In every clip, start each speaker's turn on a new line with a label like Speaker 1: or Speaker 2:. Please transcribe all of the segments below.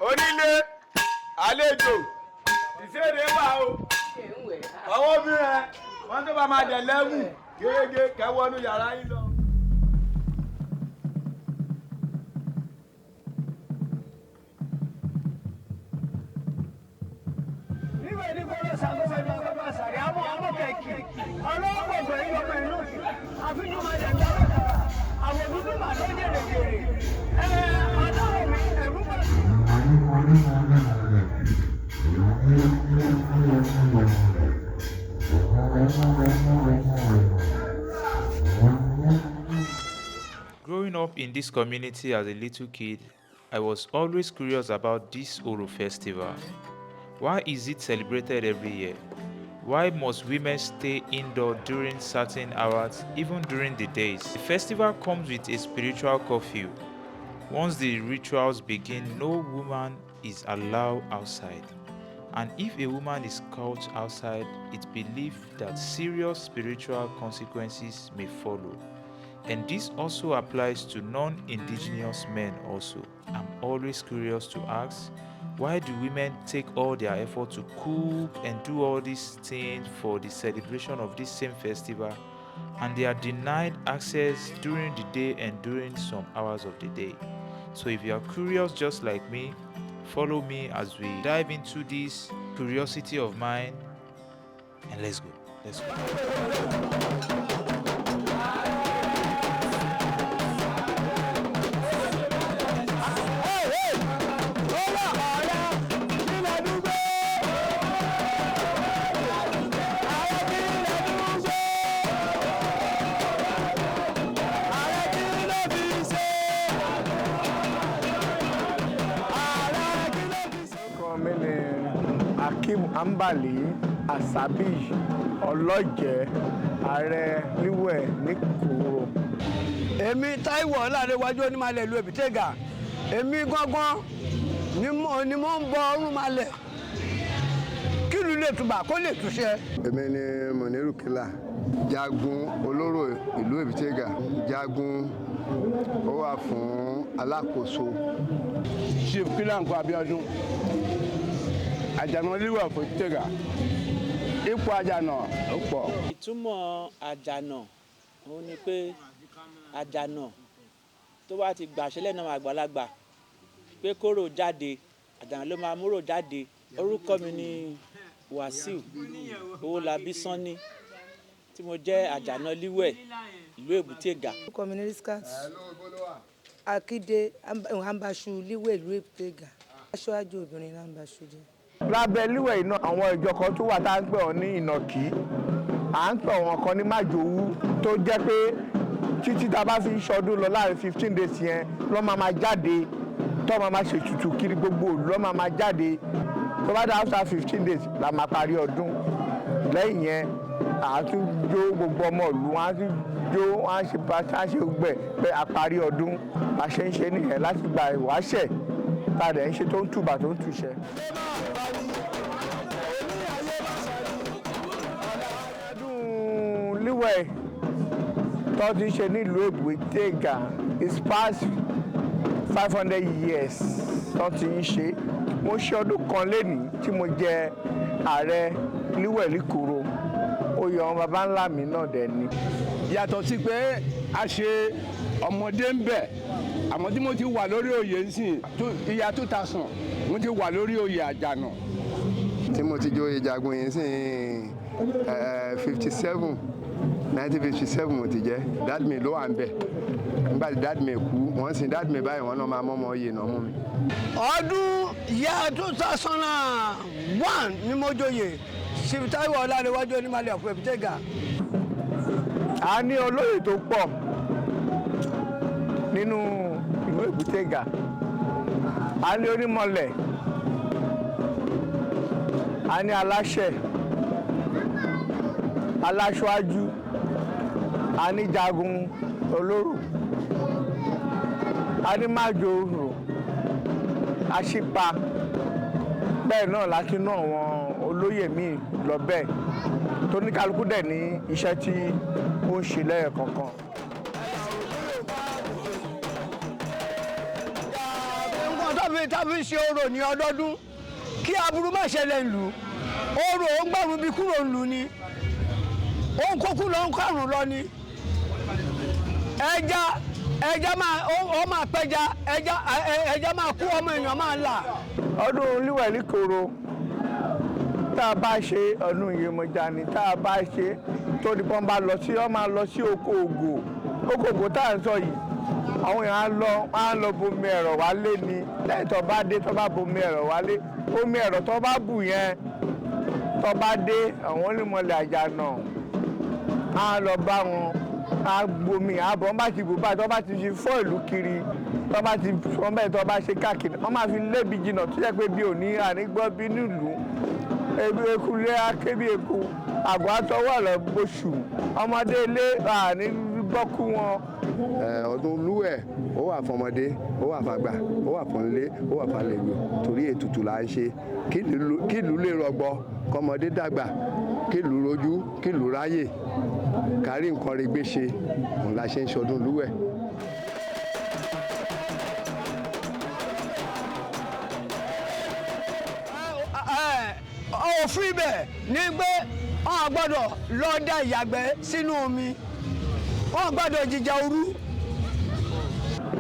Speaker 1: onílé àlejò ìṣeré wà o ọwọ́ bí rẹ wọ́n tó bá máa dẹ̀ lẹ́wù gẹ́gẹ́ kẹwọ́nú yàrá yín lọ.
Speaker 2: níbẹ̀ ní kọ́lọ́ sàgbọ́sẹ̀ ní ọgbà sàrí àmọ́ ọmọ kẹ̀kì ọlọ́pọ̀ pẹ̀lú ọmọ ìlú àfihàn máa dẹ̀ gbà àwọn dúdú màá ló jèrè jèrè ọlọ́run mi ẹ̀rú bá.
Speaker 3: Growing up in this community as a little kid, I was always curious about this Oro festival. Why is it celebrated every year? Why must women stay indoor during certain hours, even during the days? The festival comes with a spiritual curfew. Once the rituals begin, no woman is allowed outside. And if a woman is caught outside, it's believed that serious spiritual consequences may follow. And this also applies to non-indigenous men also. I'm always curious to ask, why do women take all their effort to cook and do all these things for the celebration of this same festival, and they are denied access during the day and during some hours of the day? So if you are curious just like me, follow me as we dive into this curiosity of mine, and let's go.
Speaker 2: Ambali Asabi ọlọ́jẹ̀ ààrẹ níwẹ̀ ní Kúrò. Èmi Táíwò Ọlárẹ̀wájú Onímọ̀lẹ̀ ìlú Èbítẹ́gà. Èmi gángan ni mo ń bọ Ọ̀rúnmọlẹ̀. Kí ìlú lè túbà kó lè túṣẹ́.
Speaker 4: Èmi ni Mọ̀nírù Kílà, jagun olóró ìlú Èbítẹ́gà. Jagun ó wà fún alákòóso.
Speaker 5: Chief Kílà Nǹkan Abíọ́dún. Àjànà líwà fún Èbítẹ́gà. Ipò àjànà ó pọ̀.
Speaker 6: Ìtumọ̀ àjànà òun ni pé àjànà tó bá ti gbàṣẹ lẹ́nu àwọn àgbàlagbà pé kóró jáde, àjànà ló máa múrò jáde. Orúkọ mi ni Wàsíù Owólabí Sanni tí mo jẹ́ àjànà líwẹ̀ ìlú Èbútéga.
Speaker 7: Orúkọ mi ni Riskat Akíndé Ambaṣu líwẹ̀ ìlú Èbútéga. Aṣáájú obìnrin ní Ambaṣu jẹ́.
Speaker 2: Lábẹ́ líwẹ̀ iná àwọn ìjọ kan tó wà tá à ń pè ọ́ ní ìnàkí, à ń pè wọ́n kan ní májòwú tó jẹ́ pé títí tá a bá fi ń ṣọdún lọ láàrin 15 days yẹn lọ́ máa jáde tó máa ṣe tutù kiri gbogbo òlu lọ́ máa jáde tó bá dé after 15 days la máa parí ọdún. Lẹ́yìn yẹn à tún jó gbogbo ọmọ ìlú wọn á tún jó wọn á ṣe pàṣẹ àṣẹ gbẹ pé a parí ọdún a ṣe ń ṣe nìyẹn láti gba ìwáṣẹ̀ tá a dẹ̀ ń ṣe tó ń tùbà tó ń tùṣẹ́. Líwẹ̀ tó ti ṣe nílùú Èbútéga is past 500 years tó ti ń ṣe. Mo ṣe ọdún kan lénìí tí mo jẹ ààrẹ líwẹ̀ líkòrò. Oyè àwọn baba ńlá mi náà dẹ̀ ni.
Speaker 5: Yàtọ̀ sí pé a ṣe ọmọdé ń bẹ̀, àmọ́ tí mo ti wà lórí oyè ńsìn ìyá 2000 mo ti wà lórí oyè àjànà.
Speaker 4: Tí mo ti joyè jagun yìí sìn 1957 mo ti jẹ́. Dad mi ló wà ń bẹ̀. Nígbà tí dad mi kú, wọ́n sin dad mi báyìí wọ́n náà máa mọ́mọ́ oyè náà mú mi.
Speaker 2: Ọdún ìyá 2001 ni mo joyè. Chief Táíwò Ọlárẹ̀wájú Onímọ̀lẹ̀ of Èbítẹ́gà. A ní olóyè tó pọ̀ nínú ìlú Èbútéga. A ní Onímọ̀lẹ̀, a ní aláṣẹ, aláṣáájú, a ní jagun olóró, a ní májòrò, aṣípa. Bẹ́ẹ̀ náà láti ná àwọn olóyè míì lọ bẹ́ẹ̀ tó ní kálukú dẹ̀ ní iṣẹ́ tí ó ń ṣe lẹ́ẹ̀kọ̀ọ̀kan.
Speaker 8: mọ̀ tó fi ṣe orò ní ọdọọdún kí aburú má ṣẹlẹ̀ lù orò ó ń gbàrún bí kúrò lù ni ó ń kókú lọ ń kárùn lọ ni ẹja máa pẹja ẹja máa kú ọmọ èèyàn máa là.
Speaker 2: ọdún líwẹ̀ níkoro tá a bá ṣe ọdún Iyemọja ni tá a bá ṣe tó di pọ́n bá lọ sí ọ máa lọ sí oko ògò tá à ń sọ yìí àwọn èèyàn á lọ bomi ẹ̀rọ wálé ni lẹ́yìn tó bá dé tó bá bomi ẹ̀rọ wálé omi ẹ̀rọ tó bá bù yẹn tó bá dé àwọn onímọ̀lẹ̀ àjànà á lọ bá wọn á gbomi àbọ̀ bá ti bù báyìí tó bá ti fi fọ́ ìlú kiri tó bá ti wọ́n bẹ́ẹ̀ tó bá ṣe káàkiri wọ́n máa fi lébi jìnnà tó jẹ́ pé bí òní ànígbọ́ bí nílùú eku lé akébí eku àgọ́ àtọwọ́ lọ gbóṣù ọmọdé ilé àní bọ́kú wọn.
Speaker 4: ọdún lúwẹ̀ ó wà fọmọdé ó wà fàgbà ó wà fọnlé ó wà fàlejò torí ètùtù là ń ṣe kí ìlú lè rọgbọ kọmọdé dàgbà kí ìlú rojú kí ìlú ráyè kárí nǹkan rẹ̀ gbé ṣe òun la ṣe ń ṣọdún lúwẹ̀.
Speaker 8: òfin ibẹ̀ ní pé wọ́n gbọ́dọ̀ lọ dá ìyàgbẹ́ sínú omi wọ́n gbọ́dọ̀ jíjà òru.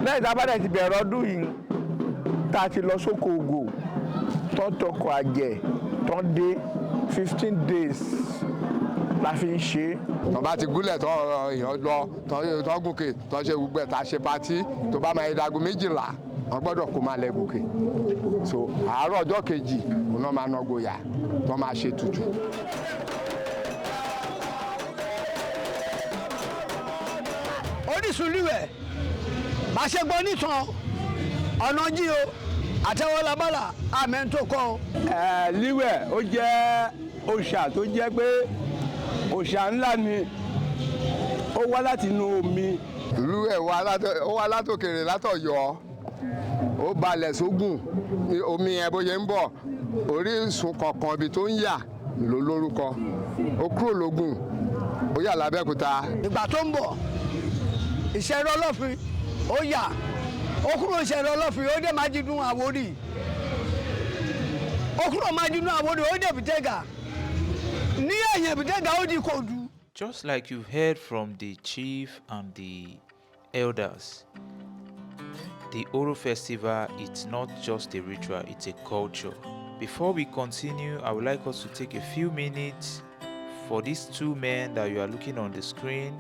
Speaker 2: lẹ́yìn tá a bá dẹ̀ ti bẹ̀rẹ̀ ọdún yìí tá a ti lọ sóko ògò tó tọkọ̀ àjẹ́ tó dé 15 days la fi ń ṣe.
Speaker 4: tó bá ti gúnlẹ̀ tó èèyàn lọ tó gòkè tó ṣe gbogbo ẹ̀ tá a ṣe patí tó bá máa dago 12 wọ́n gbọ́dọ̀ kó máa lẹ gòkè so àárọ̀ ọjọ́ kejì òun náà máa ná gboyà tó máa ṣe tutù.
Speaker 8: orísun líwẹ̀ bá ṣe gbọ́ nìtàn ọ̀nà jí o àtẹwọ́lábàlà àmẹ́ tó kọ́ o.
Speaker 5: líwẹ̀ ó jẹ́ òòṣà tó jẹ́ pé òòṣà ńlá ni ó wá láti inú omi.
Speaker 4: líwẹ̀ ó wá látòkèrè látọ̀yọ́ ó balẹ̀ sógùn omi yẹn bó ṣe ń bọ̀ orísun kọ̀ọ̀kan ibi tó ń yà ló lórúkọ ó kúrò lógùn ó yà lábẹ́òkúta.
Speaker 8: ìgbà tó ń bọ̀ ìṣẹ̀rọ ọlọ́fin ó yà ó kúrò ìṣẹ̀rọ ọlọ́fin ó dé Májídùn Àwórì ó kúrò Májídùn Àwórì ó dé Bìtẹ́gà ní ẹ̀yìn Bìtẹ́gà ó di Kòdú.
Speaker 3: Just like you've heard from the chief and the elders, the Oro festival, it's not just a ritual, it's a culture. Before we continue, I would like us to take a few minutes for these two men that you are looking on the screen,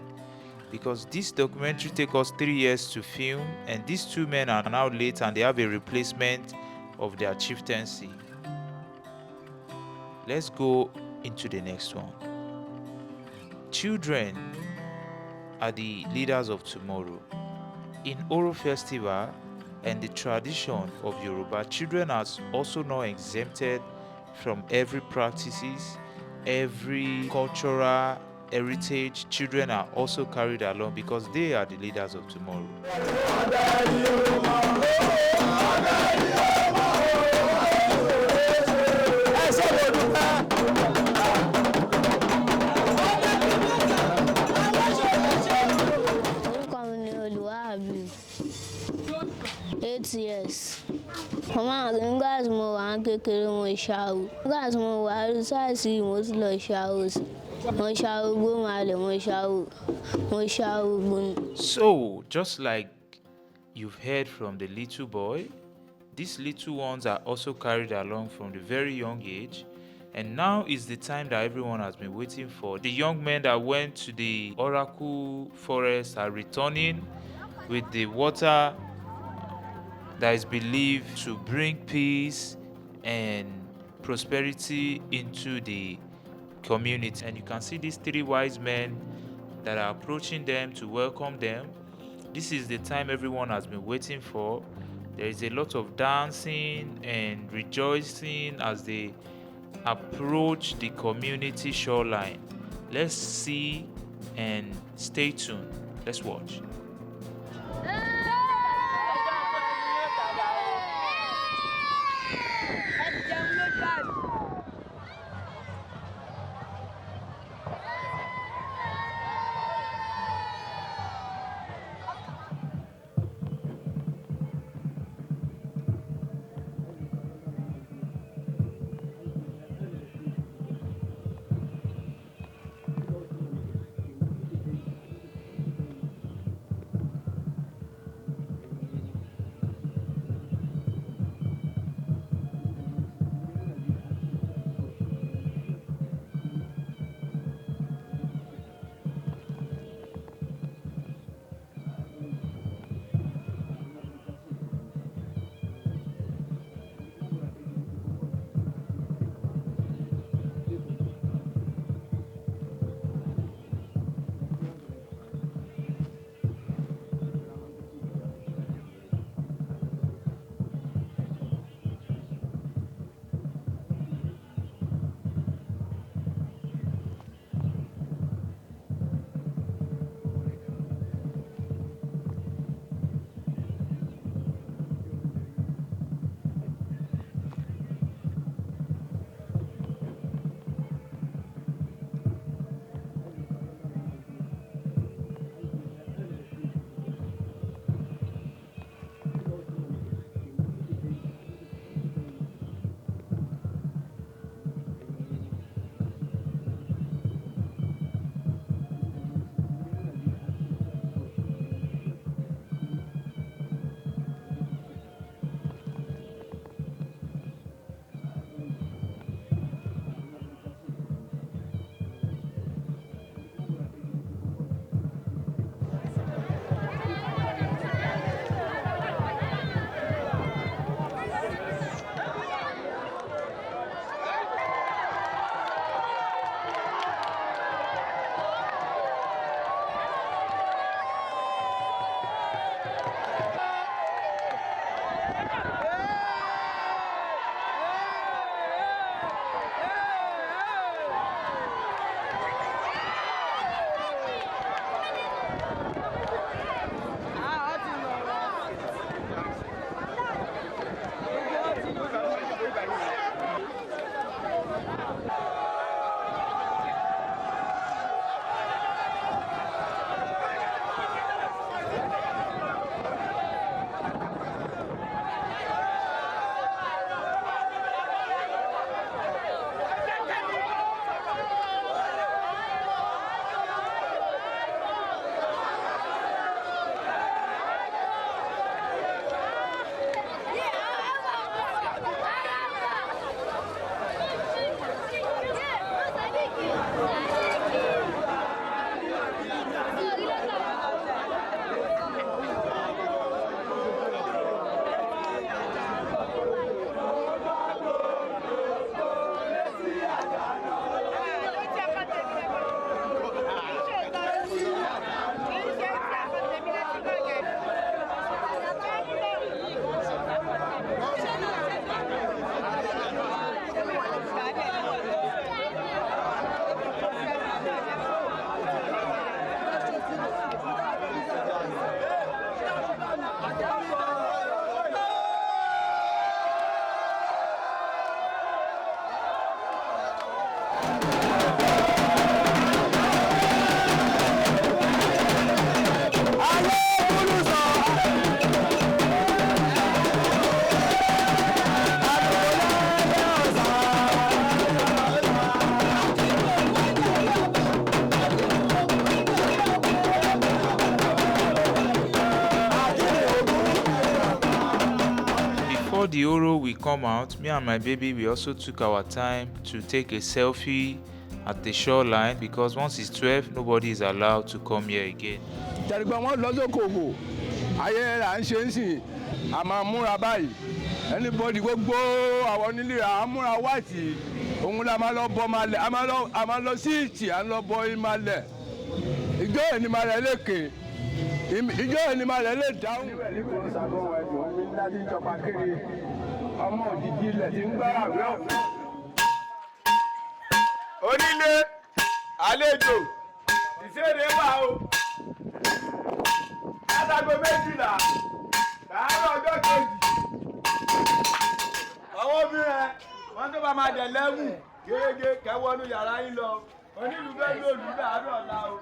Speaker 3: because this documentary took us 3 years to film, and these two men are now late and they have a replacement of their chieftaincy. Let's go into the next one. Children are the leaders of tomorrow. In Oro festival and the tradition of Yoruba, children are also not exempted from every practices, every cultural heritage. Children are also carried along because they are the leaders of tomorrow.
Speaker 9: Yes. Mama, nígbà tí mo wà kékeré mo ṣàwò. Nígbà tí mo wà rúsáàsì mo ti lọ ṣàwò. Mo ṣàwò gbómalẹ̀, mo ṣàwò gbóni.
Speaker 3: So, just like you've heard from the little boy, these little ones are also carried along from the very young age. And now is the time that everyone has been waiting for. The young men that went to the Oracle Forest are returning with the water that is believed to bring peace and prosperity into the community. And you can see these 3 wise men that are approaching them to welcome them. This is the time everyone has been waiting for. There is a lot of dancing and rejoicing as they approach the community shoreline. Let's see and stay tuned. Let's watch. Before the Oro will come out, me and my baby, we also took our time to take a selfie at the shoreline because once it's 12, nobody is allowed to come here again.
Speaker 5: Tẹ̀gbọ́n wọn lọ sókòwò ayé là ń ṣe ń sìn a máa múra báyìí anybody gbogbo àwọn onílé à ń múra white òun la máa lọ bọ máa lẹ̀ a máa lọ sí ìtì à ń lọ bọ ìmà lẹ̀ ìjọ ìnìmọ̀ rẹ̀ lékè ìjọ ìnìmọ̀ rẹ̀ lè dáhùn. ní kò sàbọ̀ ẹ̀dùn mi láti jọba kiri ọmọ òjijì ilẹ̀ tí ń gbára rẹ̀ ọ̀fẹ́.
Speaker 1: Onílé àlejò ìṣeré wà o látago 12 láàárọ̀ ọjọ́ kejì àwọn obìnrin wọn tó bá máa dẹ̀ lẹ́wù gẹ́gẹ́ kẹwọ́nú yàrá yín lọ onílù bẹ́ẹ̀ ló lù láàárọ̀ ọ̀la o.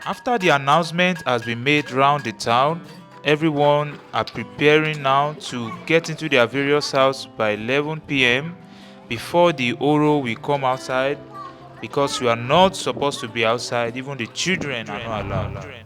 Speaker 3: After the announcement has been made round the town, everyone are preparing now to get into their various houses by 11 p.m. before the Oro will come outside, because you are not supposed to be outside, even the children are not allowed.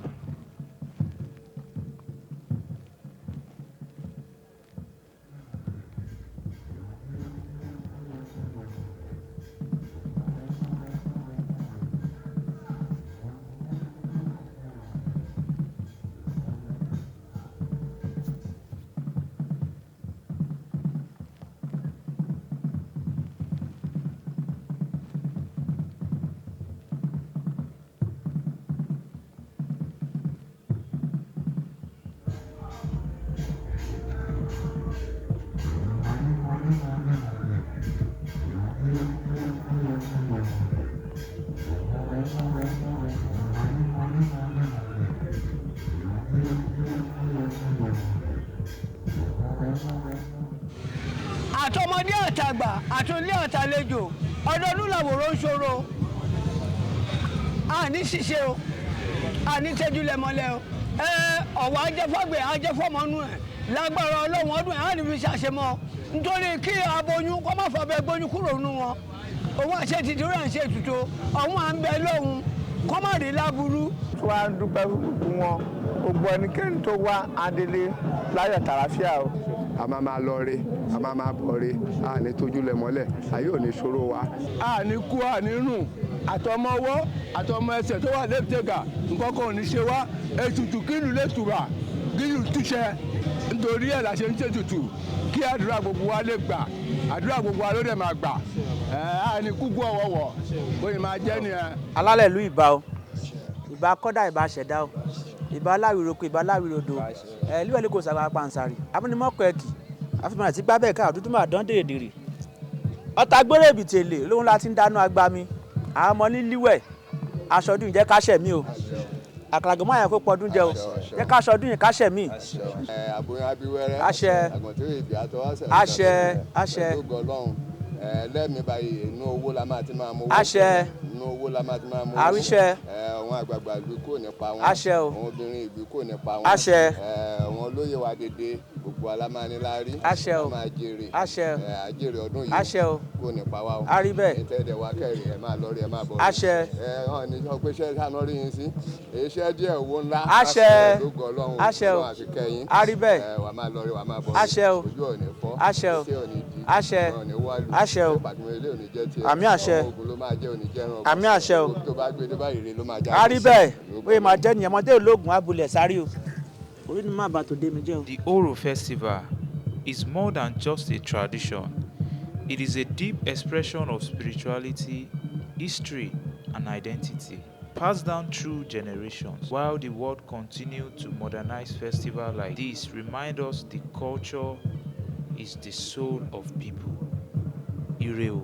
Speaker 8: àtọmọdé àtàgbà àtúnlé àtàlejò ọdọọdún làwòrán ń ṣòro àní ṣiṣẹ́ o àní tẹjúlẹ̀ mọ́lẹ̀ o ọ̀wọ́ ajẹ́fọ́gbẹ̀ ajẹ́fọ́mọ́nú ẹ̀ lágbára ọlọ́run ọdún ẹ̀ á ní fi ṣàṣemọ́ nítorí kí aboyún kọ́ má fọbẹ́ gbóyún kúrò nínú wọn òun àṣẹ tìtì rẹ̀ ń ṣe ètùtù ọ̀hún à ń bẹ lóhun kọ́ má rí láburú.
Speaker 2: tí wàá dúpẹ́ fún wọn gbogbo ẹnikẹ́ni tó wá adélé láyọ̀ tàlàfíà o.
Speaker 4: a máa lọ re a máa bọ̀ re a ní tójúlẹ̀ mọ́lẹ̀ ayé ò ní ṣòro wa.
Speaker 5: a ní kú a ní rùn àtọmọ ọwọ́ àtọmọ ẹsẹ̀ tó wà lẹ́tẹ̀gà nǹkan kan ò ní ṣe wá ètùtù kílù lè tùbà kílù túṣẹ nítorí ẹ̀ la ṣe ń ṣètùtù kí àdúrà gbogbo wa lè gbà àdúrà gbogbo wa ló dẹ̀ máa gbà a ní kúkú ọ̀wọ̀wọ̀ bóyá máa jẹ́ nìyẹn.
Speaker 6: alálẹ̀ ìlú ìbà o ìbà kọ́dà ìbà ṣẹ̀dá o ìbà aláwìroko ìbà aláwìrodo líwẹ̀lì kò sàgbà pàǹsàrì abúnímọ́kọ̀ ẹ̀kì àfihàn àti gbábẹ́ ká àdúdú máa dán dèrèdèrè ọ̀tá gbére ìbìtèlè lóhun láti ń dáná agbami àwọn ọmọ nílíwẹ̀ aṣọdún ìjẹ́ káṣẹ̀ mi o àkàlàgọ́ máa yẹ kó pọdún jẹ o jẹ́ káṣọdún yìí káṣẹ̀ mi.
Speaker 4: àbòyún abiwẹ́rẹ́
Speaker 6: àṣẹ
Speaker 4: àgbọ̀ntẹ́ ìbí àtọwọ́sẹ̀
Speaker 6: àṣẹ àṣẹ
Speaker 4: lẹ́mìí báyìí inú owó la máa ti máa mú owó
Speaker 6: àṣẹ
Speaker 4: inú owó la máa ti máa mú owó
Speaker 6: àríṣẹ
Speaker 4: àwọn àgbààgbà ìlú kò ní pa wọn
Speaker 6: àṣẹ o
Speaker 4: àwọn obìnrin ìlú kò ní pa wọn
Speaker 6: àṣẹ
Speaker 4: àwọn olóyè wa dédé gbogbo alámánilárí
Speaker 6: àṣẹ o
Speaker 4: máa jèrè
Speaker 6: àṣẹ
Speaker 4: àjèrè ọdún yìí
Speaker 6: àṣẹ o
Speaker 4: kò ní pa wá o
Speaker 6: àrí bẹ́ẹ̀
Speaker 4: ìtẹ́ẹ̀dẹ̀ wa kẹ́rì ẹ̀ máa lọ rí ẹ̀ máa bọ̀
Speaker 6: àṣẹ
Speaker 4: hàn ní sọ pé iṣẹ́ sáná rí yín sí iṣẹ́ díẹ̀ owó ńlá
Speaker 6: àṣẹ
Speaker 4: lógo ọlọ́run
Speaker 6: àṣẹ o
Speaker 4: àti kẹ́yìn
Speaker 6: àrí bẹ́ẹ̀
Speaker 4: wà máa lọ rí wà máa bọ̀
Speaker 6: àṣẹ o
Speaker 4: ojú ò ní fọ́
Speaker 6: àṣẹ o
Speaker 4: iṣẹ́ ò ní di
Speaker 6: àṣẹ
Speaker 4: ò ní wálù
Speaker 6: àṣẹ o àmì àṣẹ àmì àṣẹ o àrí bẹ́ẹ̀ bóyá máa jẹ́ nìyẹn ọmọdé ológun abúlé sáré o orí ni má bàa tó dé mi jẹ́ o.
Speaker 3: The Oro Festival is more than just a tradition. It is a deep expression of spirituality, history, and identity, passed down through generations. While the world continues to modernize festivals like this, remind us the culture is the soul of people. Ire o.